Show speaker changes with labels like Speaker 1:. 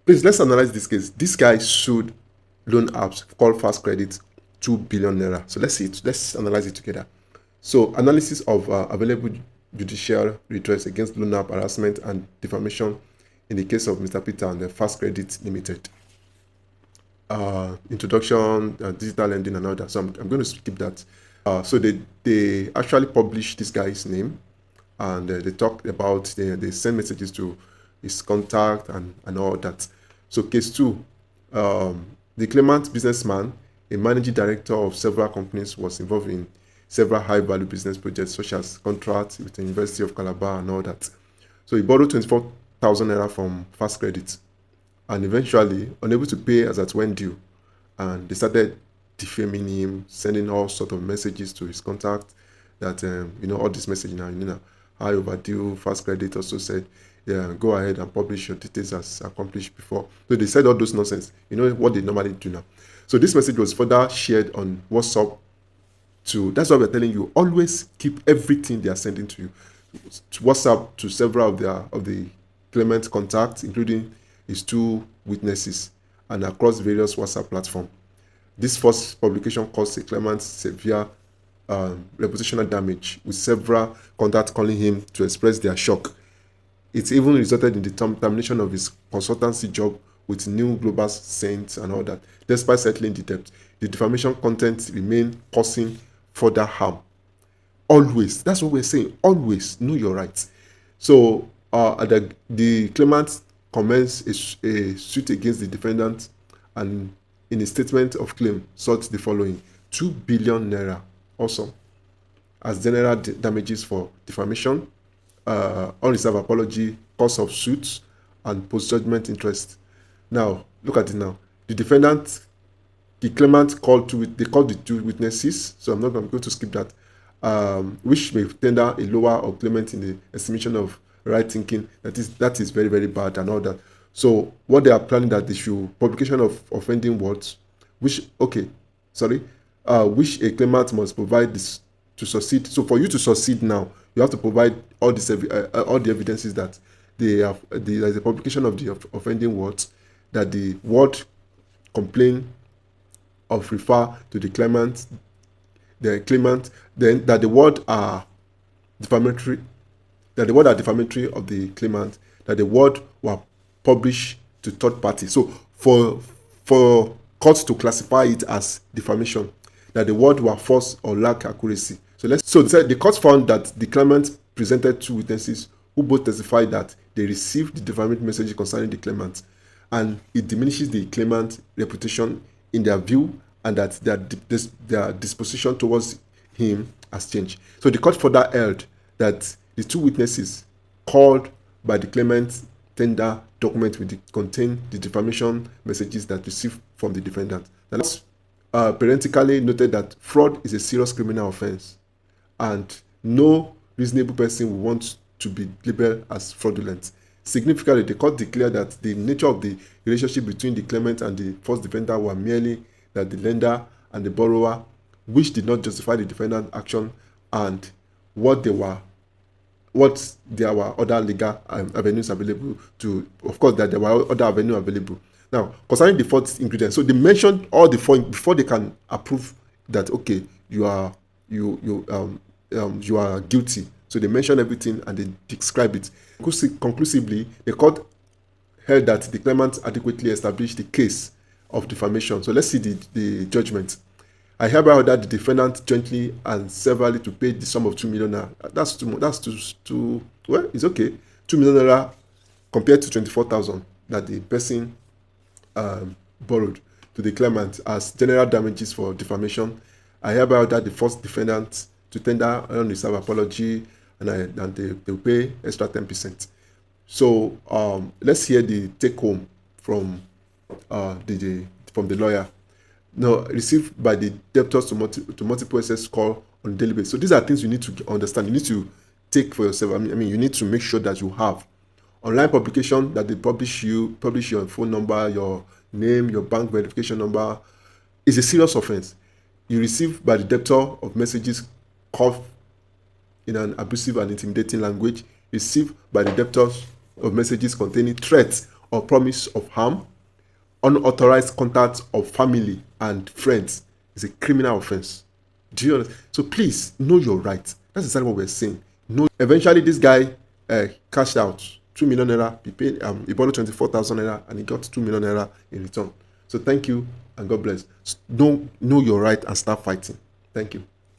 Speaker 1: Please, let's analyze this case. This guy sued loan apps called FastCredit 2 billion naira. So let's see it. Let's analyze it together. So analysis of available judicial redress against loan app harassment and defamation in the case of Mr. Peter and the FastCredit Limited. Introduction, digital lending and all that. So I'm going to skip that. So they actually published this guy's name, and they talked about, they send messages to his contact and all that. So case 2, the claimant businessman, a managing director of several companies, was involved in several high-value business projects such as contracts with the University of Calabar and all that. So he borrowed 24,000 naira from FastCredit, and eventually, unable to pay as at when due, and they started defaming him, sending all sort of messages to his contact that, all this message now, high overdue. FastCredit also said, yeah, go ahead and publish your details as accomplished before. So they said all those nonsense, what they normally do now. So this message was further shared on WhatsApp that's why we're telling you, always keep everything they are sending to you to WhatsApp to several of the claimant contacts, including his 2 witnesses, and across various WhatsApp platforms. This first publication caused the claimant severe reputational damage, with several contacts calling him to express their shock. It even resulted in the termination of his consultancy job with New Global Saints and all that. Despite settling the debt, the defamation content remained causing further harm. Always, that's what we're saying, always know your rights. So the claimant commenced a suit against the defendant, and in a statement of claim sought the following: 2 billion naira also as general damages for defamation, unreserved apology, cost of suits, and post-judgment interest. Now, look at it now. The claimant called the 2 witnesses, so I'm going to skip that, which may tender a lower or claimant in the estimation of right thinking. That is very, very bad and all that. So what they are planning, that they should publication of offending words, which a claimant must provide this to succeed. So for you to succeed now, you have to provide all the evidences that there is a publication of the offending words, that the word complain of refer to the claimant, then that the word are defamatory, of the claimant, that the word were published to third party. So for courts to classify it as defamation, that the word were false or lack accuracy. So the court found that the claimant presented 2 witnesses who both testified that they received the defamatory message concerning the claimant, and it diminishes the claimant's reputation in their view, and that their disposition towards him has changed. So the court further held that the 2 witnesses called by the claimant tender document contain the defamation messages that received from the defendant. The court parenthetically noted that fraud is a serious criminal offense, and no reasonable person will want to be labeled as fraudulent. Significantly, the court declared that the nature of the relationship between the claimant and the first defendant were merely that the lender and the borrower, which did not justify the defendant's action, and what there were other legal avenues available to, of course, that there were other avenues available. Now, concerning the 4th ingredient, so they mentioned all the 4 before they can approve that, okay, you are guilty. So they mention everything and they describe it. Conclusively, the court held that the claimant adequately established the case of defamation. So let's see the judgment. I hereby order the defendant jointly and severally to pay the sum of 2 million naira. That's too well, it's okay. 2 million naira compared to 24,000 that the person borrowed to the claimant as general damages for defamation. I hereby order the first defendant to tender unreserved apology, and they will pay extra 10%. So let's hear the take home from the lawyer. Now, received by the debtors to multiple excess call on a daily basis. So these are things you need to understand. You need to take for yourself. I mean, you need to make sure that you have online publication, that they publish your phone number, your name, your bank verification number. Is a serious offense. You receive by the debtor of messages called in an abusive and intimidating language, received by the debtors of messages containing threats or promise of harm, unauthorized contact of family and friends is a criminal offense. Do you understand? So please know your rights. That's exactly what we're saying. No. Eventually, this guy cashed out 2 million naira. He paid. He borrowed 24,000 naira, and he got 2 million naira in return. So thank you and God bless. Know your right and start fighting. Thank you.